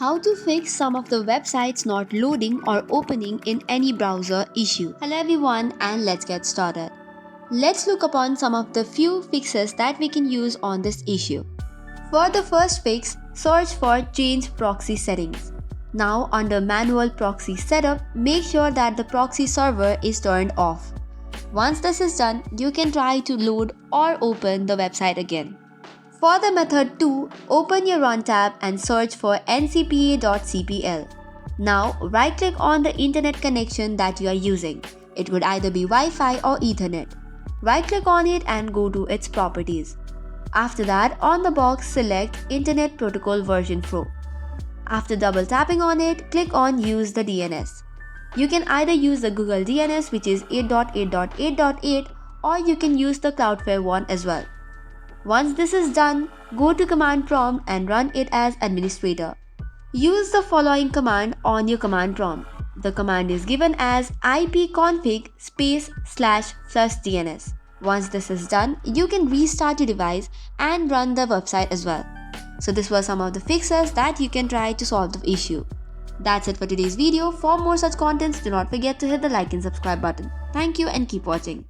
How to fix some of the websites not loading or opening in any browser issue. Hello everyone, and let's get started. Let's look upon some of the few fixes that we can use on this issue. For the first fix, search for change proxy settings. Now under manual proxy setup, make sure that the proxy server is turned off. Once this is done, you can try to load or open the website again. For the method 2, open your Run tab and search for ncpa.cpl. Now right click on the internet connection that you are using. It would either be Wi-Fi or Ethernet. Right click on it and go to its properties. After that, on the box select Internet Protocol version 4. After double tapping on it, click on Use the DNS. You can either use the Google DNS, which is 8.8.8.8, or you can use the Cloudflare one as well. Once this is done, go to command prompt and run it as administrator. Use the following command on your command prompt. The command is given as ipconfig //DNS. Once this is done, you can restart your device and run the website as well. So this were some of the fixes that you can try to solve the issue. That's it for today's video. For more such contents, do not forget to hit the like and subscribe button. Thank you and keep watching.